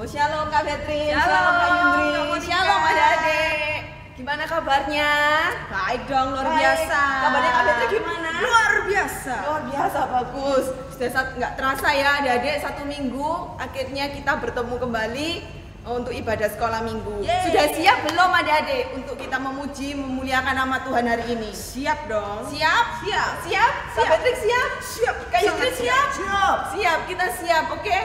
Shalom Kak Beatrice, Shalom Kak Yundri, Kak Monica. shalom adik-adik. Gimana kabarnya? Baik dong, luar Baik. biasa. Kabarnya Kak Beatrice gimana? Luar biasa. Luar biasa, bagus. Sudah nggak terasa ya adik-adik, 1 minggu akhirnya kita bertemu kembali untuk ibadah sekolah minggu. Yeay. Sudah siap belum adik-adik untuk kita memuji, memuliakan nama Tuhan hari ini? Siap dong. Siap? Siap. Siap? Kak Siap. Beatrice siap? Siap. Kak Yundri Sangat siap? Siap. Siap, kita siap, oke?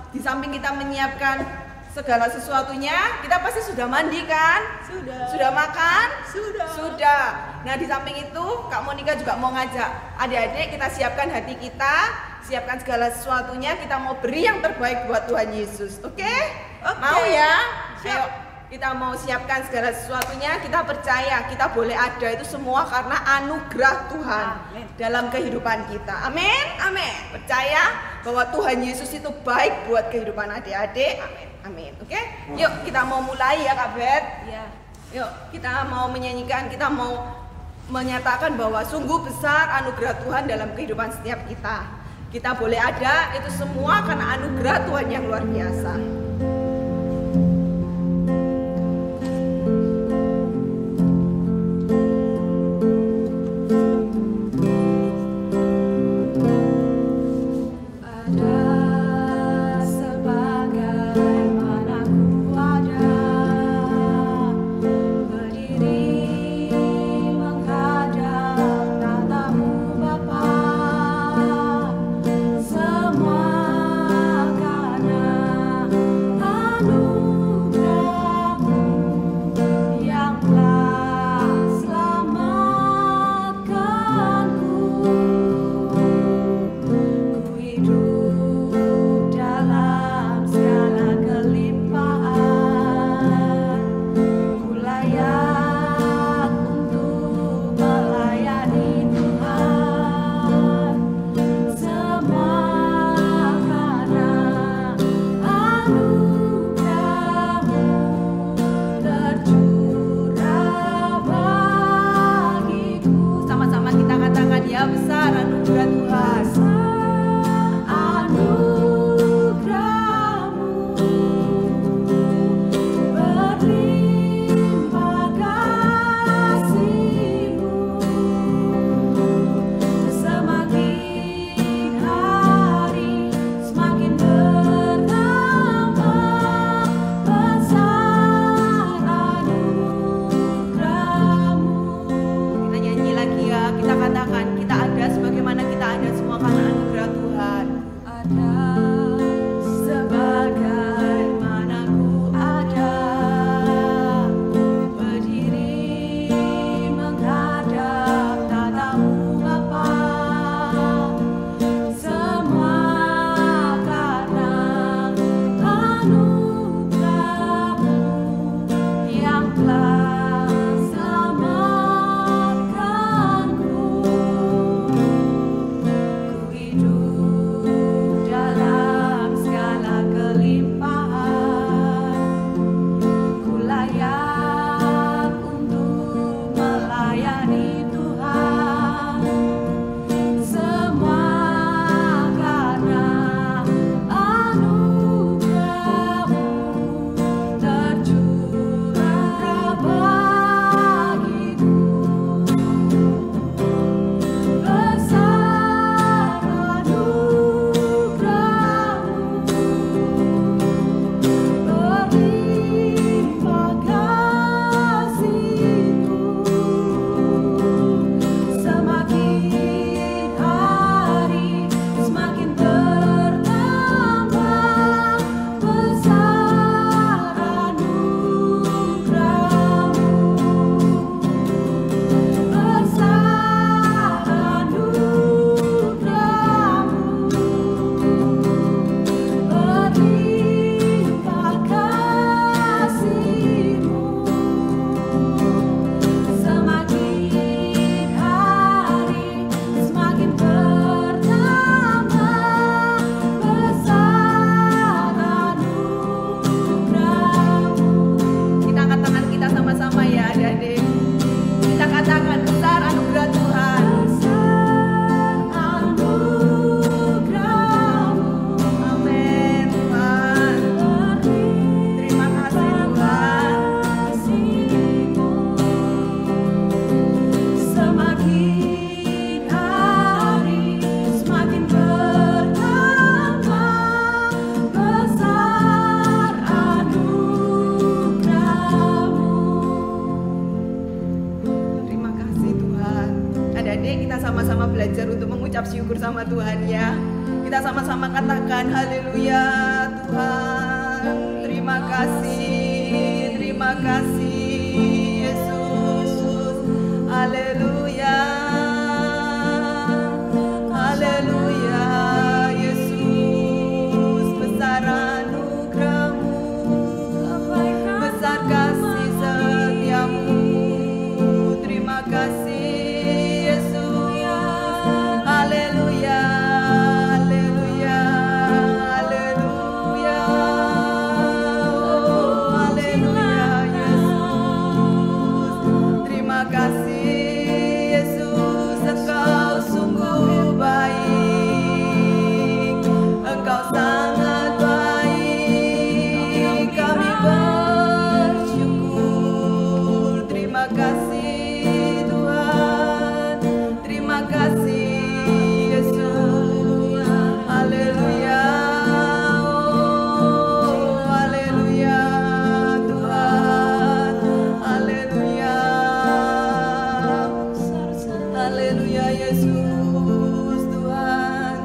Di samping kita menyiapkan segala sesuatunya, kita pasti sudah mandi kan? Sudah. Sudah makan? Sudah. Sudah. Nah, di samping itu Kak Monica juga mau ngajak adik-adik kita siapkan hati kita, siapkan segala sesuatunya, kita mau beri yang terbaik buat Tuhan Yesus. Oke? Oke. Mau ya? Siap. Ayo, kita mau siapkan segala sesuatunya, kita percaya kita boleh ada itu semua karena anugerah Tuhan Amin. dalam kehidupan kita. Amin. Amin. Percaya bahwa Tuhan Yesus itu baik buat kehidupan adik-adik. Amin. Amin. Oke? Yuk kita mau mulai ya Kak Bet. Ya. Yuk kita mau menyanyikan, kita mau menyatakan bahwa sungguh besar anugerah Tuhan dalam kehidupan setiap kita. Kita boleh ada itu semua karena anugerah Tuhan yang luar biasa. Ku hidup bersama Tuhan ya. Kita sama-sama katakan haleluya Tuhan. Terima kasih Yesus. Haleluya. Haleluya Yesus. Besar anugerah-Mu, besar kasih setia-Mu. Terima kasih Yesus. Haleluya. Haleluya. Haleluya. Oh, haleluya Yesus. Terima kasih Yesus. Engkau sungguh baik. Engkau sangat baik. Kami bersyukur. Terima kasih Tuhan. Terima kasih Yesus. Haleluya. Oh, haleluya Tuhan. Haleluya. Haleluya Yesus Tuhan.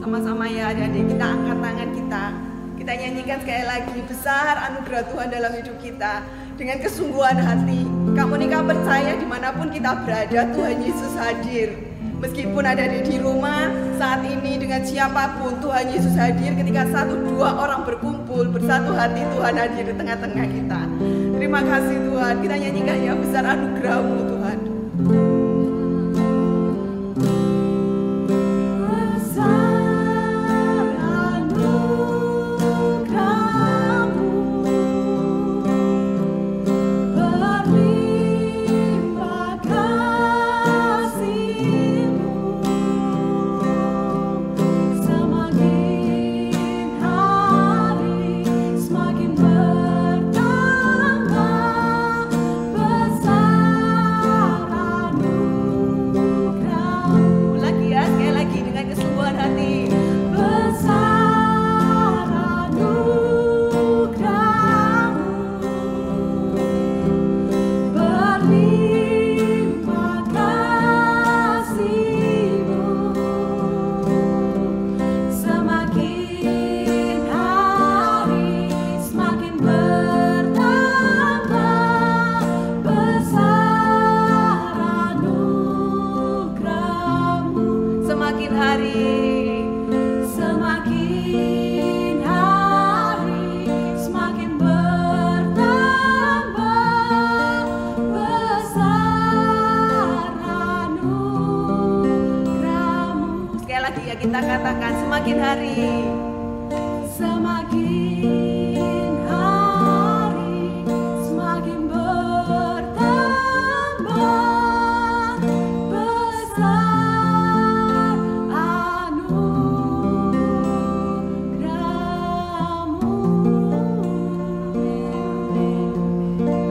Sama-sama ya adik-adik, kita angkat tangan kita. Kita nyanyikan sekali lagi, besar anugerah Tuhan dalam hidup kita. Dengan kesungguhan hati, kamu nikah percaya dimanapun kita berada, Tuhan Yesus hadir. Meskipun ada di rumah saat ini, dengan siapapun Tuhan Yesus hadir. Ketika 1-2 orang berkumpul bersatu hati, Tuhan hadir di tengah-tengah kita. Terima kasih Tuhan. Kita nyanyikan ya, besar anugerah-Mu Tuhan. Kita katakan semakin hari, semakin hari, semakin bertambah besar anugerah-Mu.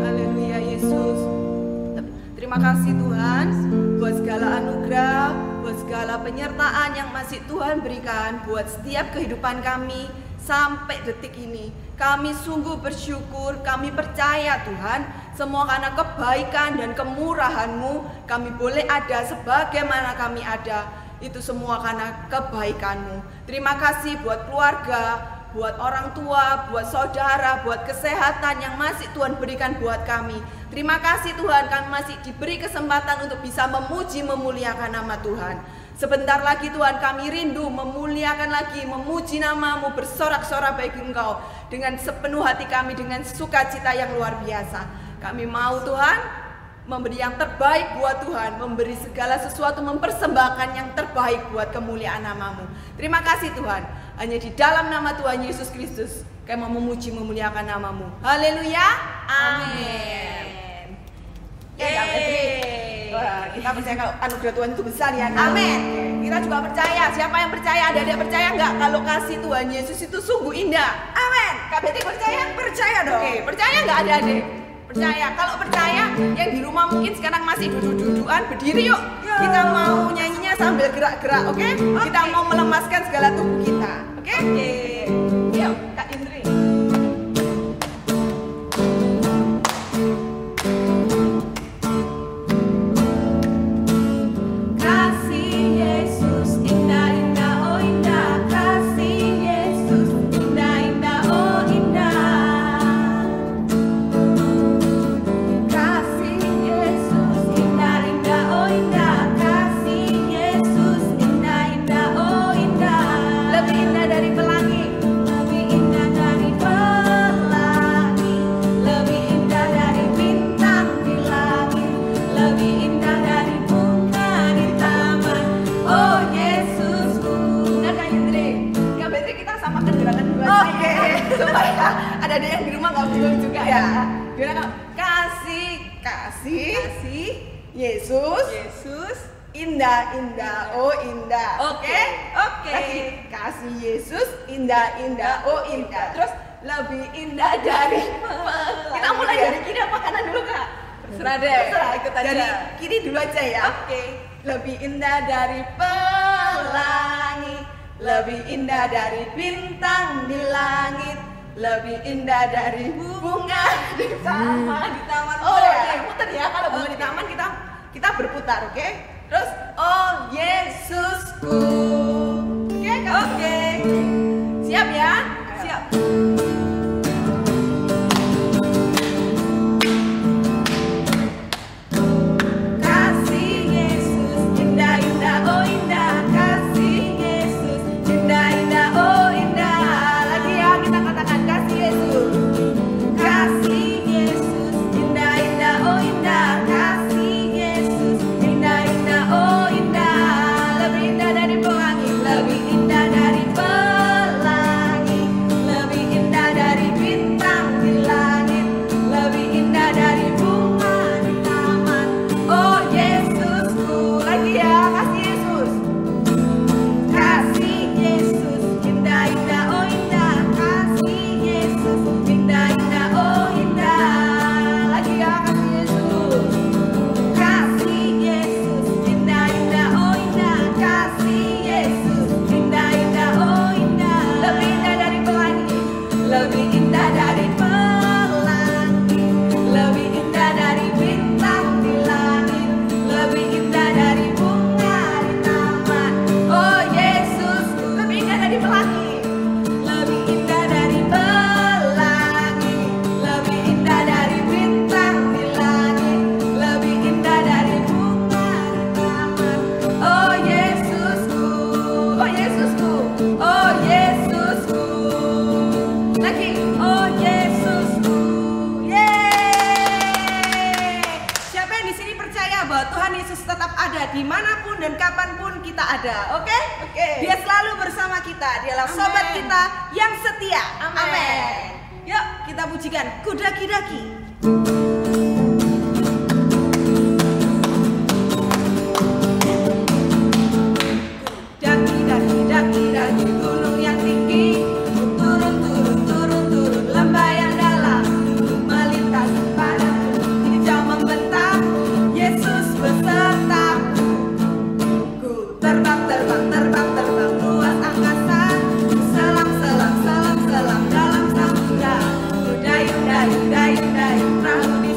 Haleluya Yesus. Terima kasih Tuhan buat segala anugerah, buat segala penyertaan yang masih Tuhan berikan buat setiap kehidupan kami sampai detik ini. Kami sungguh bersyukur, kami percaya Tuhan, semua karena kebaikan dan kemurahan-Mu kami boleh ada sebagaimana kami ada. Itu semua karena kebaikan-Mu. Terima kasih buat keluarga, buat orang tua, buat saudara, buat kesehatan yang masih Tuhan berikan buat kami. Terima kasih Tuhan, kami masih diberi kesempatan untuk bisa memuji, memuliakan nama Tuhan. Sebentar lagi Tuhan, kami rindu memuliakan lagi, memuji nama-Mu, bersorak-sorak bagi Engkau dengan sepenuh hati kami, dengan sukacita yang luar biasa. Kami mau Tuhan memberi yang terbaik buat Tuhan, memberi segala sesuatu, mempersembahkan yang terbaik buat kemuliaan nama-Mu. Terima kasih Tuhan, hanya di dalam nama Tuhan Yesus Kristus kami mau memuji, memuliakan nama-Mu. Haleluya, amin. Ya, wah, kita percaya kalau anugerah Tuhan itu besar ya. Amin. Kita juga percaya. Siapa yang percaya? Ada percaya nggak kalau kasih Tuhan Yesus itu sungguh indah? Amin. Kak Betty percaya? Percaya dong. Oke, percaya nggak adik-adik? Percaya. Kalau percaya, yang di rumah mungkin sekarang masih duduk-dudukan, berdiri yuk. Kita mau nyanyinya sambil gerak-gerak, oke? Kita mau melemaskan segala tubuh kita, oke? Yuk, Kak Indri. Kasih Yesus indah. Oke, supaya ada yang di rumah nggak bingung juga ya. Gimana kalau kasih Yesus indah oh indah. Oke. Lagi, kasih Yesus indah oh indah. Terus lebih indah dari kita mulai dari kiri apa kanan dulu kak? Terserah deh, ikut aja. Dari kiri dulu aja ya. Oke. Lebih indah dari pelangi, lebih indah dari bintang di langit, lebih indah dari bunga di taman. Di taman. Oh ya. muter ya, kalau bunga di taman kita berputar, oke? Terus oh Yesusku. Oke. Siap ya? Siap. Kasih Yesus indah oh indah, kasih Yesus indah oh indah. Lagi ya kita katakan kasih Yesus. Kasih Yesus indah oh indah, kasih Yesus indah oh indah. Lebih indah dari pelangi, lebih indah dari pelangi, lebih indah dari bintang di langit, lebih indah dari bunga di taman. Oh Yesusku, lagi ya, kasih Yesus. Kasih Yesus indah oh indah, kasih Yesus indah oh indah. Lagi ya, kasih Yesus. Kasih Yesus indah oh indah, kasih Yesus indah oh indah. Lebih indah dari pelangi, lebih indah dari pelangi, lebih indah dari bintang di langit, lebih indah dari bunga di taman. Oh Yesusku, lebih indah dari pelangi, lebih indah dari pelangi, lebih indah dari bintang di langit, lebih indah dari bunga di taman. Oh Yesusku, oh Yesusku, oh Yesusku. Lagi, oh Yesusku. Yeay! Siapa yang di sini percaya bahwa Tuhan Yesus tetap ada dimanapun dan kapanpun kita ada, oke? Oke. Dia selalu bersama kita. Dialah Amin. sobat kita yang setia. Amin. Yuk kita pujikan Kudaki-daki. Daki gunung yang tinggi, turun lembah yang dalam, melintas padaku, hijau membentang, Yesus besertaku. Ku terbang luas angkasa, selam dalam samudra. Ku dayung perahu di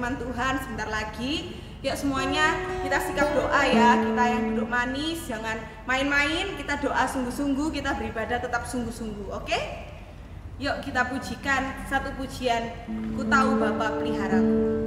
firman Tuhan sebentar lagi. Yuk semuanya kita sikap doa ya. Kita yang duduk manis jangan main-main, kita doa sungguh-sungguh, kita beribadah tetap sungguh-sungguh, oke? Yuk kita pujikan satu pujian, Ku Tahu Bapa Peliharaku.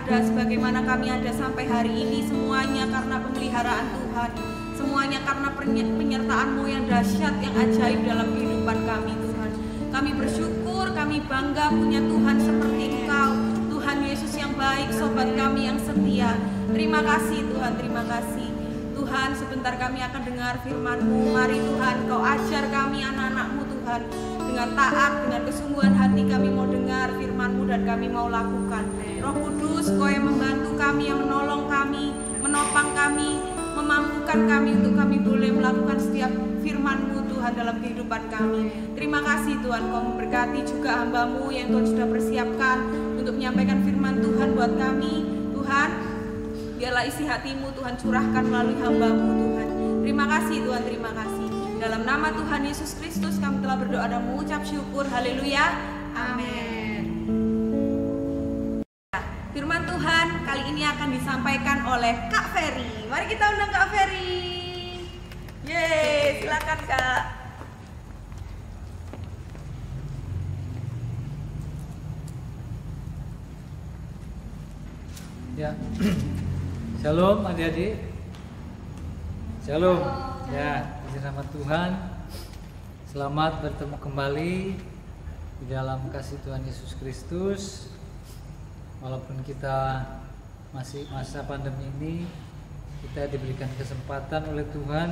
Sebagaimana kami ada sampai hari ini, semuanya karena pemeliharaan Tuhan, semuanya karena penyertaan-Mu yang dahsyat, yang ajaib dalam kehidupan kami Tuhan. Kami bersyukur, kami bangga punya Tuhan seperti Engkau, Tuhan Yesus yang baik, sobat kami yang setia. Terima kasih Tuhan, terima kasih Tuhan. Sebentar kami akan dengar firman-Mu. Mari Tuhan, Kau ajar kami anak-anak-Mu Tuhan. Dengan taat, dengan kesungguhan hati kami mau dengar firman-Mu dan kami mau lakukan. Roh Kudus, Kau yang membantu kami, yang menolong kami, menopang kami, memampukan kami untuk kami boleh melakukan setiap firman-Mu Tuhan dalam kehidupan kami. Terima kasih Tuhan, Kau memberkati juga hamba-Mu yang Tuhan sudah persiapkan untuk menyampaikan firman Tuhan buat kami. Tuhan, biarlah isi hati-Mu Tuhan curahkan melalui hamba-Mu Tuhan. Terima kasih Tuhan, terima kasih. Dalam nama Tuhan Yesus Kristus kami telah berdoa dan mengucap syukur. Haleluya. Amin. Firman Tuhan kali ini akan disampaikan oleh Kak Ferry. Mari kita undang Kak Ferry. Yeay, silakan Kak. Ya. Shalom adik-adik. Shalom. Ya, puji nama Tuhan. Selamat bertemu kembali di dalam kasih Tuhan Yesus Kristus. Walaupun kita masih masa pandemi ini, kita diberikan kesempatan oleh Tuhan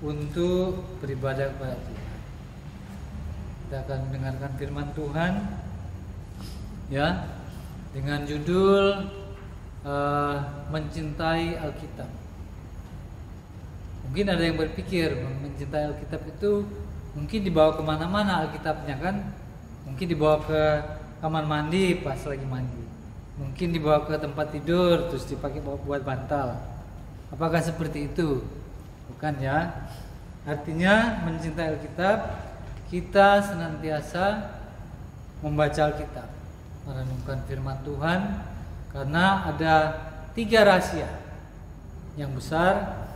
untuk beribadah kepada Tuhan. Kita akan mendengarkan firman Tuhan, ya, dengan judul mencintai Alkitab. Mungkin ada yang berpikir mencintai Alkitab itu mungkin dibawa kemana-mana Alkitabnya kan? Mungkin dibawa ke kamar mandi pas lagi mandi, mungkin dibawa ke tempat tidur terus dipakai buat bantal. Apakah seperti itu? Bukan ya. Artinya mencintai Alkitab, kita senantiasa membaca Alkitab, merenungkan firman Tuhan, karena ada 3 rahasia yang besar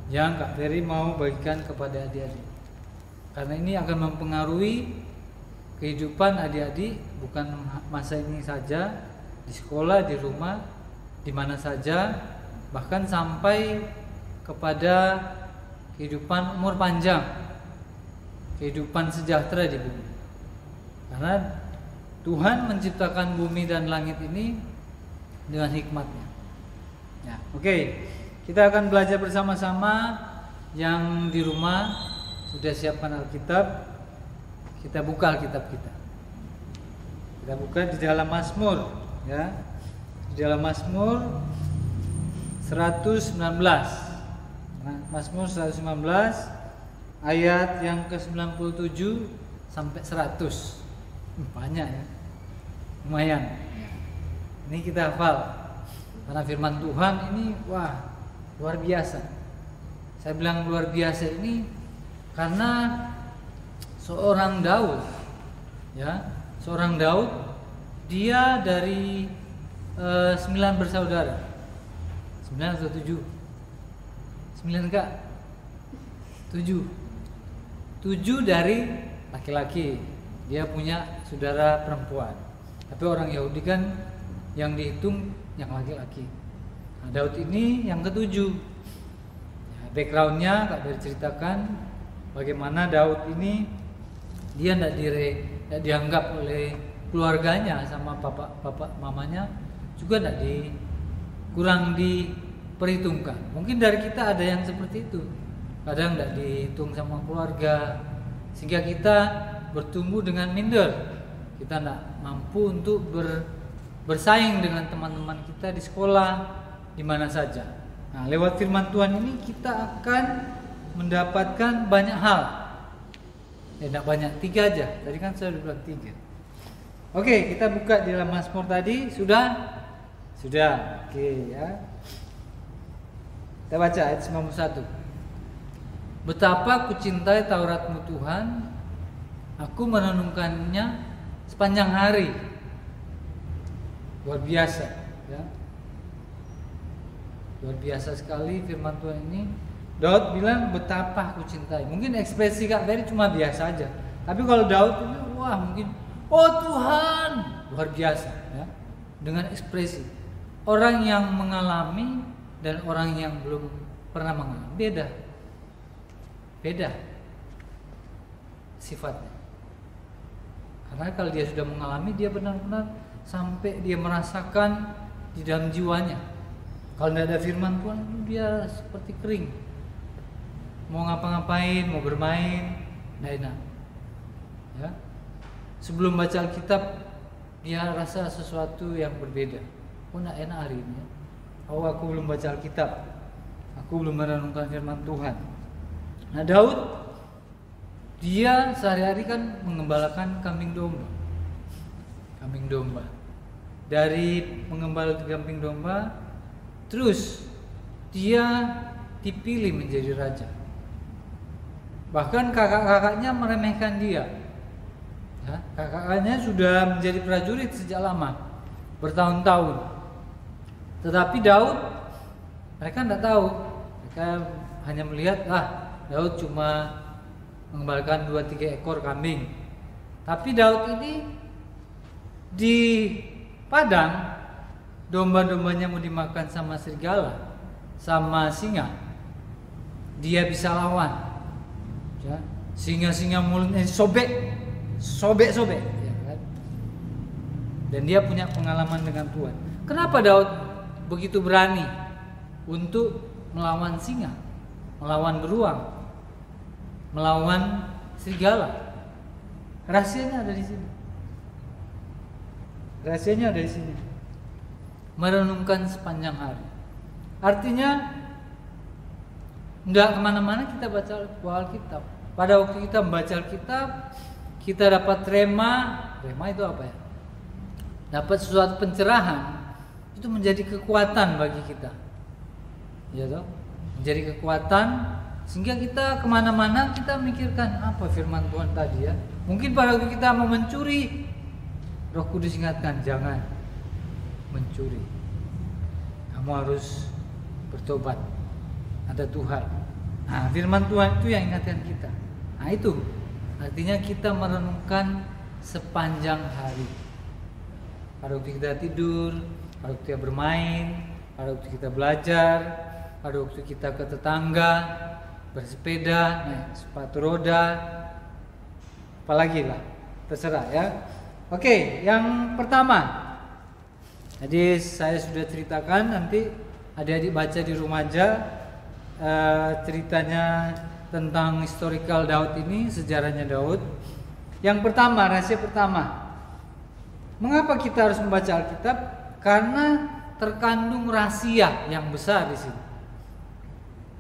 yang Kak Ferry mau bagikan kepada adik-adik. Karena ini akan mempengaruhi kehidupan adik-adik, bukan masa ini saja, di sekolah, di rumah, di mana saja, bahkan sampai kepada kehidupan umur panjang, kehidupan sejahtera di bumi. Karena Tuhan menciptakan bumi dan langit ini dengan hikmatnya. Ya, oke. Kita akan belajar bersama-sama. Yang di rumah sudah siapkan Alkitab. Kita buka Alkitab kita. Kita buka di dalam Mazmur, ya. Di dalam Mazmur 119. Mazmur 119 ayat yang ke-97 sampai 100. Banyak ya. Lumayan. Ini kita hafal. Karena firman Tuhan ini luar biasa. Saya bilang luar biasa ini karena seorang Daud, ya, seorang Daud, dia dari 9 bersaudara. 9 atau 7? 9 Kak? 7. 7 dari laki-laki. Dia punya saudara perempuan. Tapi orang Yahudi kan yang dihitung yang laki-laki. Nah, Daud ini yang ke-7. Ya, backgroundnya Kak Beri ceritakan bagaimana Daud ini dia tidak dianggap oleh keluarganya sama bapak mamanya, juga kurang diperhitungkan. Mungkin dari kita ada yang seperti itu. Kadang tidak dihitung sama keluarga, sehingga kita bertumbuh dengan minder. Kita tidak mampu untuk bersaing dengan teman-teman kita di sekolah, di mana saja. Nah, lewat firman Tuhan ini kita akan mendapatkan banyak hal. Tidak banyak, 3 aja. Tadi kan saya sudah bilang 3. Oke, kita buka di dalam Mazmur tadi. Sudah? Sudah. Oke ya. Kita baca ayat 91. Betapa kucintai Tauratmu Tuhan, aku merenungkannya sepanjang hari. Luar biasa, ya. Luar biasa sekali firman Tuhan ini. Daud bilang betapa aku cintai. Mungkin ekspresi Kak Ferry cuma biasa aja. Tapi kalau Daud itu mungkin oh Tuhan, luar biasa, ya. Dengan ekspresi. Orang yang mengalami dan orang yang belum pernah mengalami beda sifatnya. Karena kalau dia sudah mengalami, dia benar-benar sampai dia merasakan di dalam jiwanya. Kalau tidak ada firman Tuhan, dia seperti kering. Mau ngapa-ngapain, mau bermain, tidak enak. Ya. Sebelum baca Alkitab, dia rasa sesuatu yang berbeda. Oh, tidak enak hari ini. Oh, aku belum baca Alkitab. Aku belum merenungkan firman Tuhan. Nah, Daud, dia sehari-hari kan mengembalakan kambing domba. Dari mengembala kambing domba, terus dia dipilih menjadi raja. Bahkan kakak-kakaknya meremehkan dia. Ya, kakak-kakaknya sudah menjadi prajurit sejak lama, bertahun-tahun. Tetapi Daud, mereka tidak tahu. Mereka hanya melihat, Daud cuma mengembalakan 2-3 ekor kambing. Tapi Daud ini di padang domba-dombanya mau dimakan sama serigala, sama singa, dia bisa lawan. Ya, singa-singa mulutnya sobek, ya kan? Dan dia punya pengalaman dengan Tuhan. Kenapa Daud begitu berani untuk melawan singa, melawan beruang, melawan serigala? Rahasianya ada di sini. Rahasianya ada di sini. Merenungkan sepanjang hari. Artinya enggak kemana-mana kita baca Alkitab. Pada waktu kita membaca Alkitab, kita dapat rema itu apa ya? Dapat sesuatu pencerahan, itu menjadi kekuatan bagi kita. Ya toh? Menjadi kekuatan sehingga kita kemana-mana kita mikirkan apa firman Tuhan tadi ya. Mungkin pada waktu kita mau mencuri, Roh Kudus ingatkan, jangan mencuri. Kamu harus bertobat. Ada Tuhan. Nah, firman Tuhan itu yang ingatkan kita. Nah, itu artinya kita merenungkan sepanjang hari. Pada waktu kita tidur, pada waktu kita bermain, pada waktu kita belajar, pada waktu kita ke tetangga, bersepeda, naik sepatu roda, apalagi lah, terserah ya. Oke, yang pertama, jadi saya sudah ceritakan, nanti adik-adik baca di rumah aja ceritanya tentang historical Daud ini, sejarahnya Daud. Yang pertama, rahasia pertama, mengapa kita harus membaca Alkitab? Karena terkandung rahasia yang besar di sini.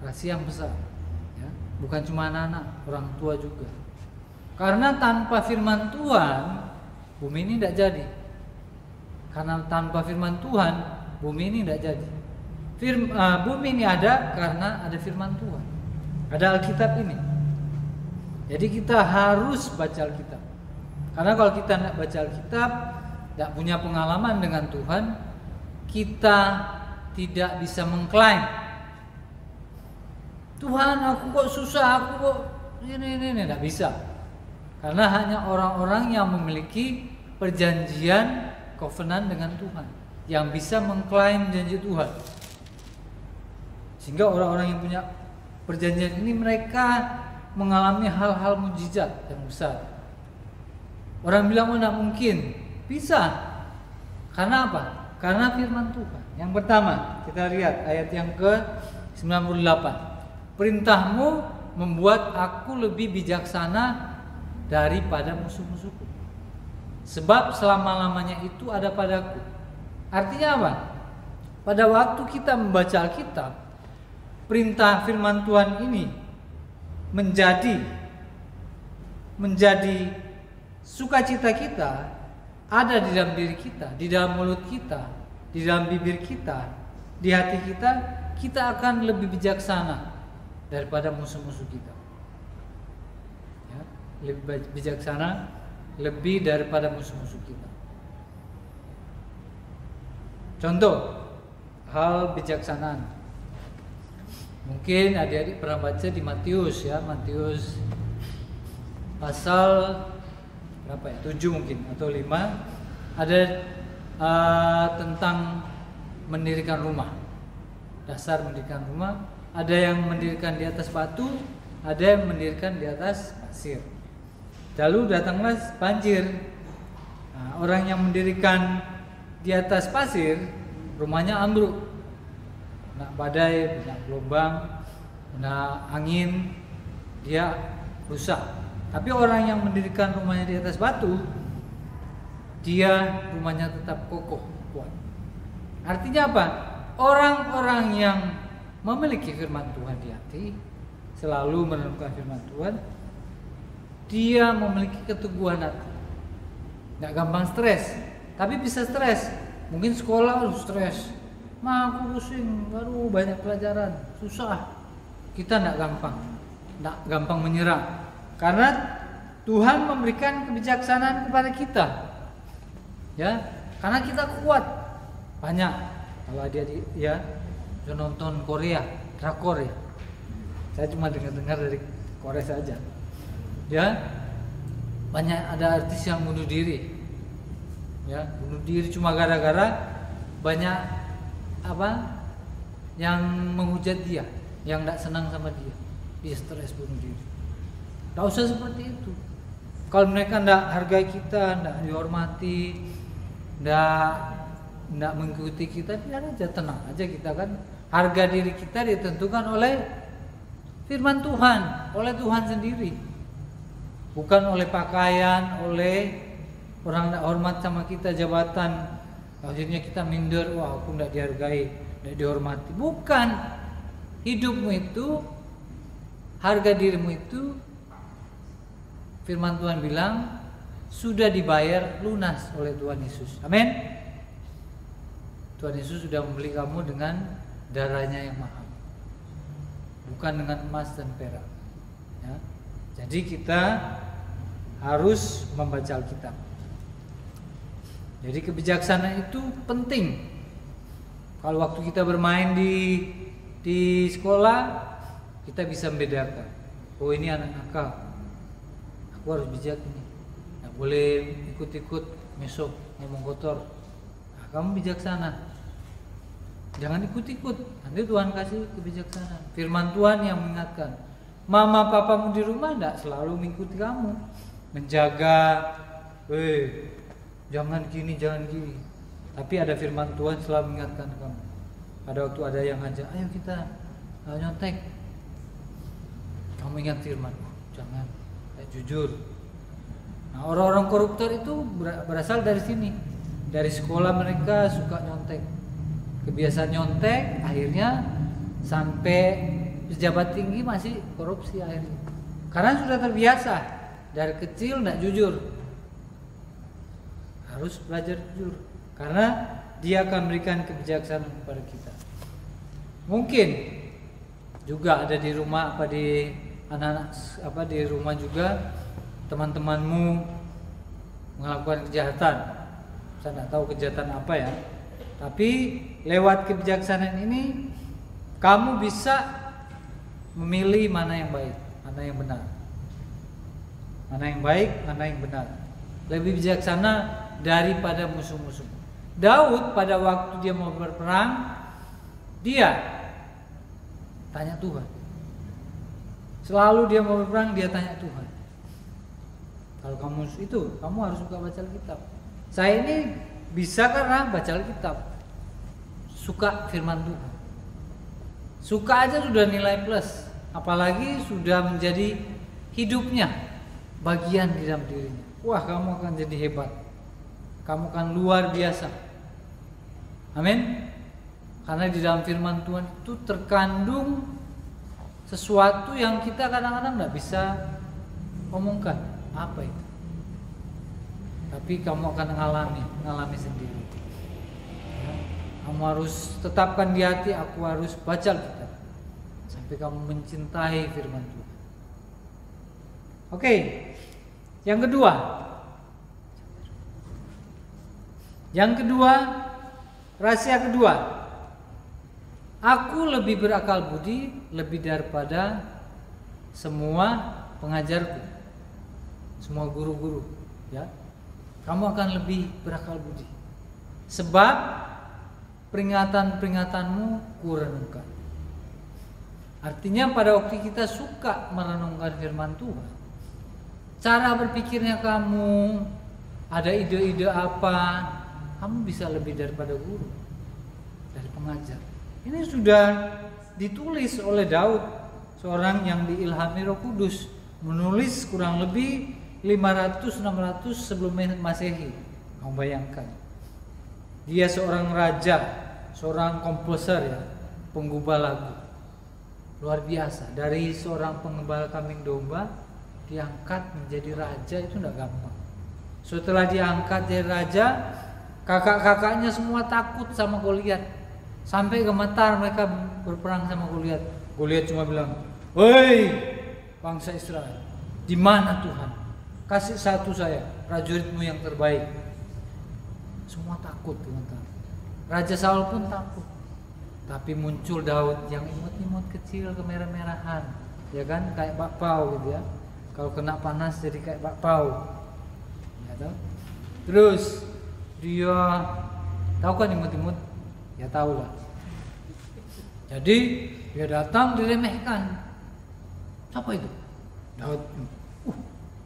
Rahasia yang besar, ya. Bukan cuma anak-anak, orang tua juga. Karena tanpa firman Tuhan, bumi ini tidak jadi. Karena tanpa firman Tuhan, bumi ini tidak jadi. Bumi ini ada karena ada firman Tuhan. Ada Alkitab ini. Jadi kita harus baca Alkitab. Karena kalau kita tidak baca Alkitab, tidak punya pengalaman dengan Tuhan, kita tidak bisa mengklaim, Tuhan aku kok susah, aku kok ini, tidak bisa. Karena hanya orang-orang yang memiliki perjanjian covenant dengan Tuhan yang bisa mengklaim janji Tuhan. Sehingga orang-orang yang punya perjanjian ini, mereka mengalami hal-hal mujizat yang besar. Orang bilang tidak mungkin, bisa. Karena apa? Karena firman Tuhan. Yang pertama, kita lihat ayat yang ke-98. Perintahmu membuat aku lebih bijaksana daripada musuh-musuhku, sebab selama-lamanya itu ada padaku. Artinya apa? Pada waktu kita membaca Alkitab, perintah firman Tuhan ini menjadi sukacita kita, ada di dalam diri kita, di dalam mulut kita, di dalam bibir kita, di hati kita. Kita akan lebih bijaksana daripada musuh-musuh kita, ya, lebih bijaksana, lebih daripada musuh-musuh kita. Contoh hal bijaksanaan, mungkin adik-adik pernah baca di Matius, ya, Matius pasal berapa ya, 7 mungkin atau 5, ada tentang mendirikan rumah, dasar mendirikan rumah. Ada yang mendirikan di atas batu, ada yang mendirikan di atas pasir. Lalu datanglah banjir. Nah, orang yang mendirikan di atas pasir, rumahnya ambruk, kena badai, kena gelombang, kena angin, dia rusak. Tapi orang yang mendirikan rumahnya di atas batu, dia rumahnya tetap kokoh, kuat. Artinya apa? Orang-orang yang memiliki firman Tuhan di hati, selalu merenungkan firman Tuhan, dia memiliki keteguhan hati. Tidak gampang stres, tapi bisa stres. Mungkin sekolah harus stres, aku pusing, baru banyak pelajaran, susah. Kita tidak gampang menyerah, karena Tuhan memberikan kebijaksanaan kepada kita, ya, karena kita kuat. Banyak kalau adik-adik ya nonton Korea, drakor ya. Saya cuma dengar dari Korea saja. Ya, banyak ada artis yang bunuh diri. Ya, bunuh diri cuma gara-gara banyak yang menghujat dia, yang tidak senang sama dia stres bunuh diri. Tidak usah seperti itu. Kalau mereka tidak hargai kita, tidak dihormati, tidak mengikuti kita, biar aja, tenang aja kita kan. Harga diri kita ditentukan oleh firman Tuhan, oleh Tuhan sendiri, bukan oleh pakaian, oleh orang tidak hormat sama kita, jabatan, akhirnya kita minder, wah aku tidak dihargai, tidak dihormati. Bukan. Hidupmu itu, harga dirimu itu, firman Tuhan bilang sudah dibayar lunas oleh Tuhan Yesus. Amin. Tuhan Yesus sudah membeli kamu dengan darahnya yang mahal, bukan dengan emas dan perak. Ya. Jadi kita harus membaca Alkitab. Jadi kebijaksanaan itu penting. Kalau waktu kita bermain di sekolah, kita bisa membedakan. Oh ini anak nakal, aku harus bijak ini. Nggak boleh ikut-ikut mesok ngomong kotor. Nah, kamu bijaksana. Jangan ikut-ikut. Nanti Tuhan kasih kebijaksanaan. Firman Tuhan yang mengingatkan. Mama papamu di rumah tidak selalu mengikuti kamu, menjaga, jangan gini, jangan gini. Tapi ada firman Tuhan selalu mengingatkan kamu. Pada waktu ada yang ngajak, ayo kita nyontek, kamu ingat firman, jangan, jujur. Nah, orang-orang koruptor itu berasal dari sini. Dari sekolah mereka suka nyontek, kebiasaan nyontek, akhirnya sampai pejabat tinggi masih korupsi akhirnya. Karena sudah terbiasa dari kecil tidak jujur. Harus belajar jujur, karena dia akan memberikan kebijaksanaan kepada kita. Mungkin juga ada di rumah, di anak-anak, di rumah juga teman-temanmu melakukan kejahatan. Saya tidak tahu kejahatan apa ya. Tapi lewat kebijaksanaan ini kamu bisa memilih mana yang baik, mana yang benar. Mana yang baik, mana yang benar. Lebih bijaksana daripada musuh-musuh. Daud pada waktu dia mau berperang, dia tanya Tuhan. Selalu dia mau berperang, dia tanya Tuhan. Kalau kamu itu, kamu harus suka baca Alkitab. Saya ini bisa karena baca Alkitab, suka firman Tuhan. Suka aja sudah nilai plus, apalagi sudah menjadi hidupnya, bagian di dalam dirinya. Wah, kamu akan jadi hebat. Kamu akan luar biasa. Amin. Karena di dalam firman Tuhan itu terkandung sesuatu yang kita kadang-kadang tidak bisa omongkan. Apa itu? Tapi kamu akan ngalami sendiri. Ya, kamu harus tetapkan di hati, aku harus baca Alkitab sampai kamu mencintai firman Tuhan. Oke, yang kedua. Rahasia kedua. Aku lebih berakal budi lebih daripada semua pengajarku, semua guru-guru, ya. Kamu akan lebih berakal budi, sebab peringatan-peringatanmu kurenungkan. Artinya pada waktu kita suka merenungkan firman Tuhan, cara berpikirnya kamu, ada ide-ide apa, kamu bisa lebih daripada guru, dari pengajar. Ini sudah ditulis oleh Daud, seorang yang diilhami Roh Kudus, menulis kurang lebih 500-600 sebelum Masehi. Kamu bayangkan, dia seorang raja, seorang komposer, ya, penggubah lagu, luar biasa. Dari seorang pengembala kambing domba diangkat menjadi raja, itu tidak gampang. Setelah diangkat jadi raja, kakak-kakaknya semua takut sama Goliat. Sampai gemetar mereka berperang sama Goliat. Goliat cuma bilang, "Woi, bangsa Israel, di mana Tuhan? Kasih satu saya, prajuritmu yang terbaik." Semua takut, gemetar. Raja Saul pun takut. Tapi muncul Daud yang imut-imut kecil, kemerah-merahan, ya kan, kayak bakpao gitu ya. Kalau kena panas jadi kayak bakpao. Ya, tahu? Terus dia tahu kan imut-imut, Ya tahu lah. Jadi dia datang diremehkan. Siapa itu? Daud.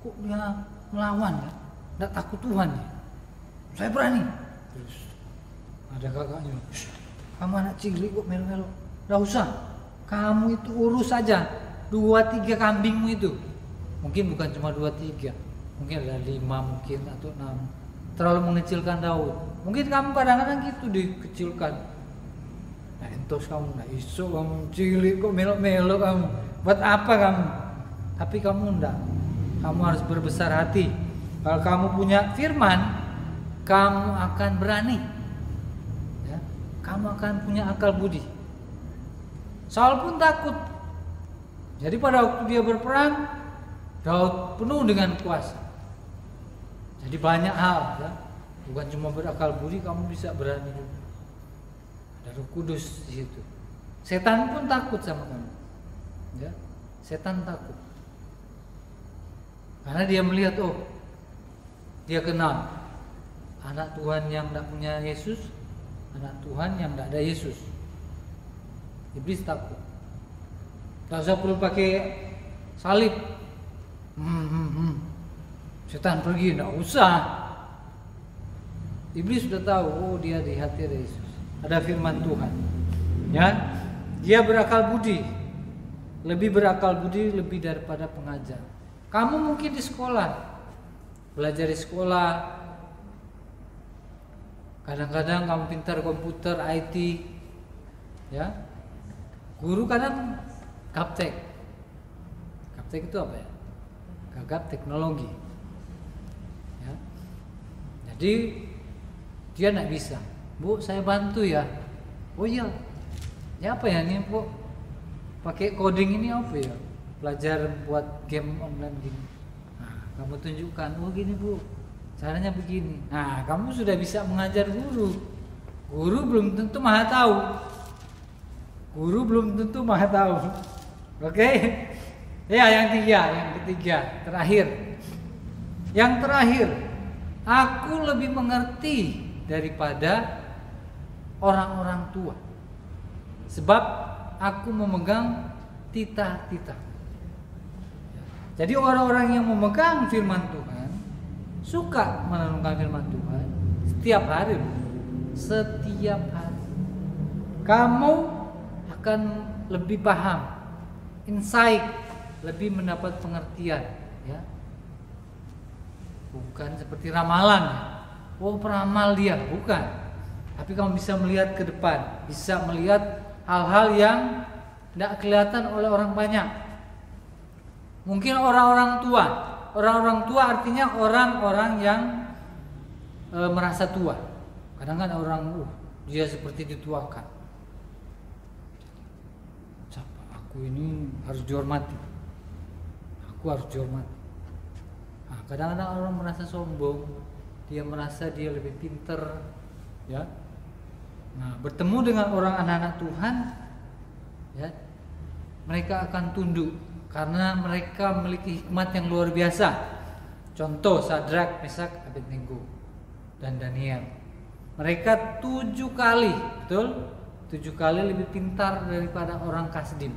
Kok dia melawan ya? Nggak takut Tuhan ya? Saya berani. Terus ada kakaknya. Kamu anak cilik kok melo-melo. Nggak usah. Kamu itu urus saja 2-3 kambingmu itu. Mungkin bukan cuma 2-3. Mungkin ada 5 mungkin atau 6. Terlalu mengecilkan Daud. Mungkin kamu kadang-kadang gitu dikecilkan. Nah entos kamu, nah iso kamu cilik kok melo-melo kamu. Buat apa kamu? Tapi kamu enggak. Kamu harus berbesar hati. Kalau kamu punya firman, kamu akan berani. Ya, kamu akan punya akal budi. Saul pun takut. Jadi pada waktu dia berperang, Daud penuh dengan kuasa. Jadi banyak hal, ya. Bukan cuma berakal budi, kamu bisa berani juga. Ada Roh Kudus di situ. Setan pun takut sama kamu. Ya, setan takut. Karena dia melihat, oh, dia kenal anak Tuhan yang tidak punya Yesus, anak Tuhan yang tidak ada Yesus. Iblis takut. Tak usah perlu pakai salib. Setan pergi, tidak usah. Iblis sudah tahu, oh dia di hati ada Yesus. Ada firman Tuhan. Ya, dia berakal budi. Lebih berakal budi lebih daripada pengajar. Kamu mungkin di sekolah, belajar di sekolah. Kadang-kadang kamu pintar komputer, IT. Ya. Guru kadang gaptek. Gaptek itu apa ya? Gagap teknologi. Ya. Jadi dia enggak bisa. Bu, saya bantu ya. Oh iya. Ya apa ya ini, Bu? Pakai coding ini apa ya? Belajar buat game online gini. Nah, kamu tunjukkan, oh gini Bu, caranya begini. Nah, kamu sudah bisa mengajar guru. Guru belum tentu maha tahu. Guru belum tentu maha tahu. Oke? Ya, yang ketiga, terakhir. Yang terakhir, aku lebih mengerti daripada orang-orang tua. Sebab aku memegang titah-titah. Jadi orang-orang yang memegang firman Tuhan suka merenungkan firman Tuhan setiap hari. Setiap hari. Kamu akan lebih paham, insight, lebih mendapat pengertian, ya. Bukan seperti ramalan. Oh, peramal dia, bukan. Tapi kamu bisa melihat ke depan, bisa melihat hal-hal yang tidak kelihatan oleh orang banyak. Mungkin orang-orang tua. Orang-orang tua artinya orang-orang yang merasa tua. Kadang-kadang orang dia seperti dituakan. Siapa? Aku ini harus dihormati. Aku harus dihormati. Nah, kadang-kadang orang merasa sombong. Dia merasa dia lebih pintar, ya. Nah, bertemu dengan orang anak-anak Tuhan, ya, mereka akan tunduk karena mereka memiliki hikmat yang luar biasa. Contoh Sadrak, Mesak, Abednego dan Daniel. Mereka 7 kali, betul? 7 kali lebih pintar daripada orang Kasdim.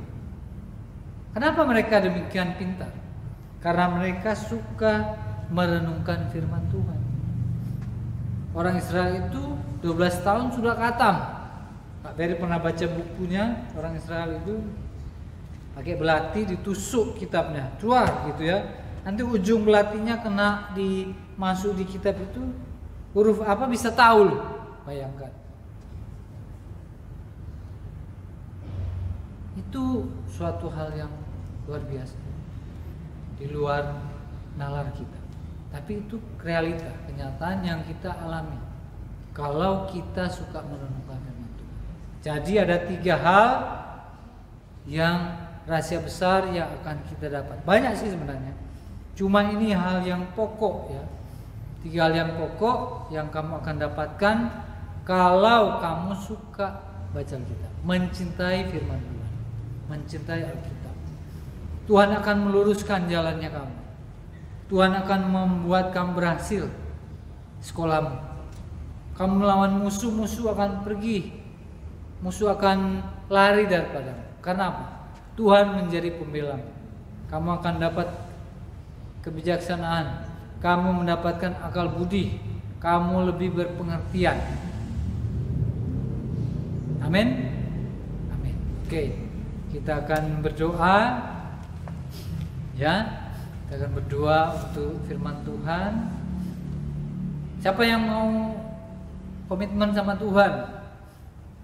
Kenapa mereka demikian pintar? Karena mereka suka merenungkan firman Tuhan. Orang Israel itu 12 tahun sudah khatam. Pak Ferry pernah baca bukunya. Orang Israel itu pakai belati ditusuk kitabnya, cuar gitu ya. Nanti ujung belatinya kena masuk di kitab itu, huruf apa bisa tahu loh. Bayangkan. Itu suatu hal yang luar biasa. Di luar nalar kita. Tapi itu realita, kenyataan yang kita alami. Kalau kita suka merenungkan firman Tuhan. Jadi ada 3 hal yang rahasia besar yang akan kita dapat. Banyak sih sebenarnya. Cuma ini hal yang pokok ya. 3 hal yang pokok yang kamu akan dapatkan kalau kamu suka baca Alkitab, mencintai firman Tuhan, mencintai Alkitab. Tuhan akan meluruskan jalannya kamu. Tuhan akan membuat kamu berhasil sekolahmu. Kamu melawan musuh-musuh akan pergi musuh akan lari daripadamu. Karena apa? Tuhan menjadi pembelamu. Kamu akan dapat kebijaksanaan, kamu mendapatkan akal budi, kamu lebih berpengertian. Amin. Amin. Oke, kita akan berdoa. Ya, kita akan berdoa untuk firman Tuhan. Siapa yang mau komitmen sama Tuhan,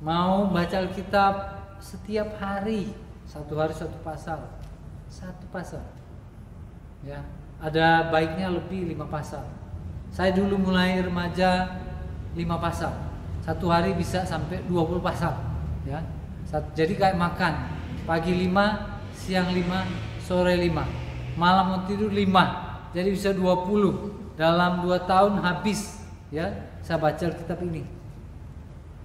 mau baca Alkitab setiap hari, satu hari satu pasal, ya, ada baiknya lebih 5 pasal. Saya dulu mulai remaja 5 pasal, satu hari bisa sampai 20 pasal, ya. Jadi kayak makan, pagi 5, siang 5, sore 5, malam mau tidur 5, jadi bisa 20. Dalam 2 tahun habis, ya, saya baca Alkitab ini.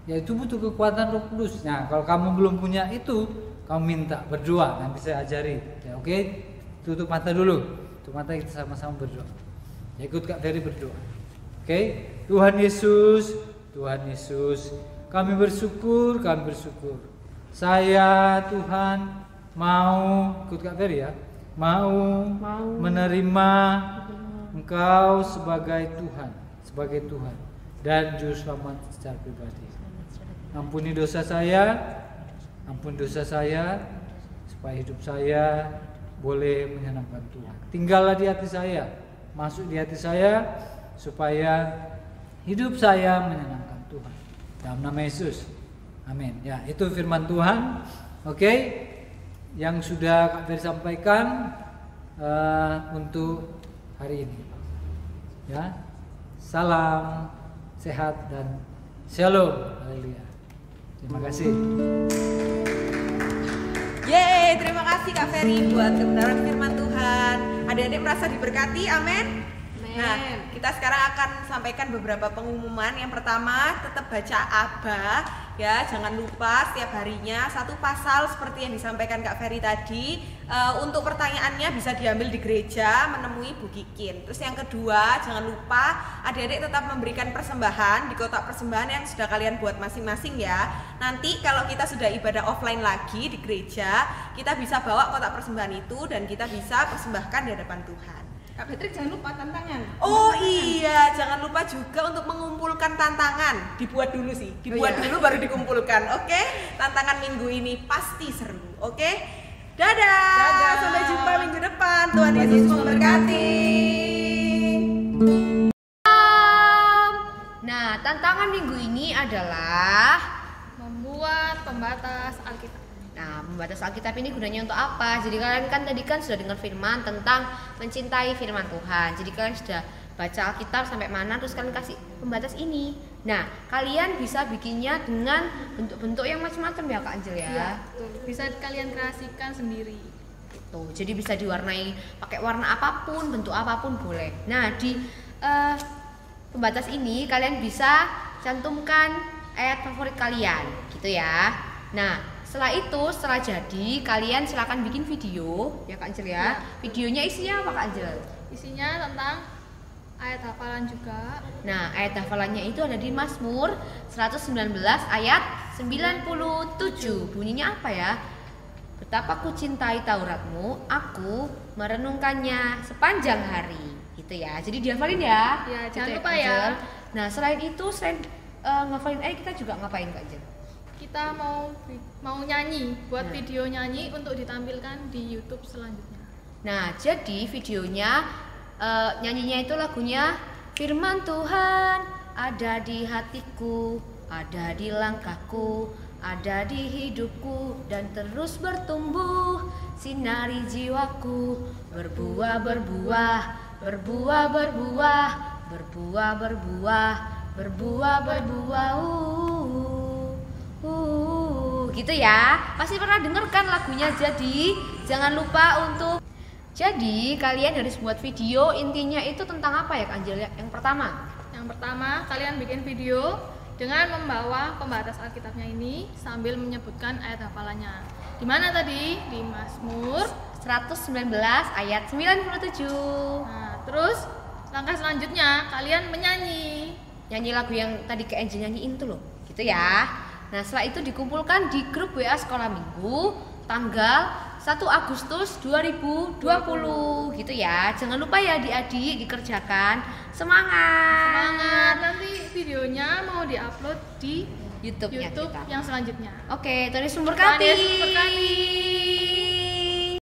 Ya, itu butuh kekuatan Roh Kudus. Nah, kalau kamu belum punya itu, kamu minta berdoa, nanti saya ajari. Ya, oke? Tutup mata dulu. Tutup mata, kita sama-sama berdoa. Ya, ikut Kak Ferry berdoa. Oke? Tuhan Yesus, kami bersyukur. Saya, Tuhan, mau ikut Kak Ferry ya. Mau menerima Engkau sebagai Tuhan dan Juru Selamat secara pribadi. Ampuni dosa saya, supaya hidup saya boleh menyenangkan Tuhan. Tinggallah di hati saya, masuk di hati saya, supaya hidup saya menyenangkan Tuhan. Dalam nama Yesus, amin. Ya, itu firman Tuhan. Oke, yang sudah Kak Ferry sampaikan untuk hari ini. Ya, salam sehat dan shalom. Haleluya. Terima kasih. Yeay, terima kasih Kak Ferry buat kebenaran firman Tuhan. Adik-adik merasa diberkati, amin. Nah, kita sekarang akan sampaikan beberapa pengumuman. Yang pertama, tetap baca Abah ya, jangan lupa setiap harinya 1 pasal seperti yang disampaikan Kak Ferry tadi. Untuk pertanyaannya bisa diambil di gereja menemui Bu Kikin. Terus yang kedua, jangan lupa adik-adik tetap memberikan persembahan di kotak persembahan yang sudah kalian buat masing-masing ya. Nanti kalau kita sudah ibadah offline lagi di gereja, kita bisa bawa kotak persembahan itu dan kita bisa persembahkan di hadapan Tuhan. Kak Patrick, jangan lupa tantangan. Oh iya, jangan lupa juga untuk mengumpulkan tantangan. Dibuat dulu sih, dulu baru dikumpulkan. Oke? Tantangan minggu ini pasti seru. Oke? Dadah. Sampai jumpa minggu depan. Tuhan Yesus memberkati. Nah, tantangan minggu ini adalah membuat pembatas Alkitab. Nah, pembatas Alkitab ini gunanya untuk apa? Jadi kalian kan tadi kan sudah dengar firman tentang mencintai firman Tuhan. Jadi kalian sudah baca Alkitab sampai mana, terus kalian kasih pembatas ini. Nah, kalian bisa bikinnya dengan bentuk-bentuk yang macam-macam ya Kak Angel ya? Iya, betul. Bisa kalian kreasikan sendiri. Gitu. Jadi bisa diwarnai pakai warna apapun, bentuk apapun boleh. Nah, di pembatas ini kalian bisa cantumkan ayat favorit kalian, gitu ya. Nah, setelah jadi, kalian silakan bikin video ya Kak Angel ya. Videonya isinya apa Kak Angel? Isinya tentang ayat hafalan juga. Nah, ayat hafalannya itu ada di Mazmur 119 ayat 97. Bunyinya apa ya? Betapa ku cintai Tauratmu, aku merenungkannya sepanjang hari. Gitu ya. Jadi dihafalin ya. Ya, gitu jangan ya, lupa ya. Nah, selain itu, ngafalin ayat, kita juga ngapain Kak Angel? Kita mau nyanyi, buat video nyanyi untuk ditampilkan di YouTube selanjutnya. Nah, jadi videonya nyanyinya itu lagunya Firman Tuhan ada di hatiku, ada di langkahku, ada di hidupku dan terus bertumbuh, sinari jiwaku, berbuah, berbuah, berbuah, berbuah, berbuah, berbuah, berbuah, berbuah. Gitu ya. Pasti pernah dengar kan lagunya. Jadi jangan lupa untuk kalian harus buat video. Intinya itu tentang apa ya Kak Angel? Yang pertama kalian bikin video dengan membawa pembatas Alkitabnya ini sambil menyebutkan ayat hafalannya. Di mana tadi? Di Mazmur 119 ayat 97. Nah, terus langkah selanjutnya kalian menyanyi lagu yang tadi Kak Angel nyanyiin tuh loh. Gitu ya. Nah, setelah itu dikumpulkan di grup WA Sekolah Minggu tanggal 1 Agustus 2020 gitu ya. Jangan lupa ya adik-adik dikerjakan. Semangat. Semangat. Nanti videonya mau diupload di YouTube-nya YouTube kita. yang selanjutnya. Oke, Tuhan Yesus Tuhan memberkati. Yesus memberkati.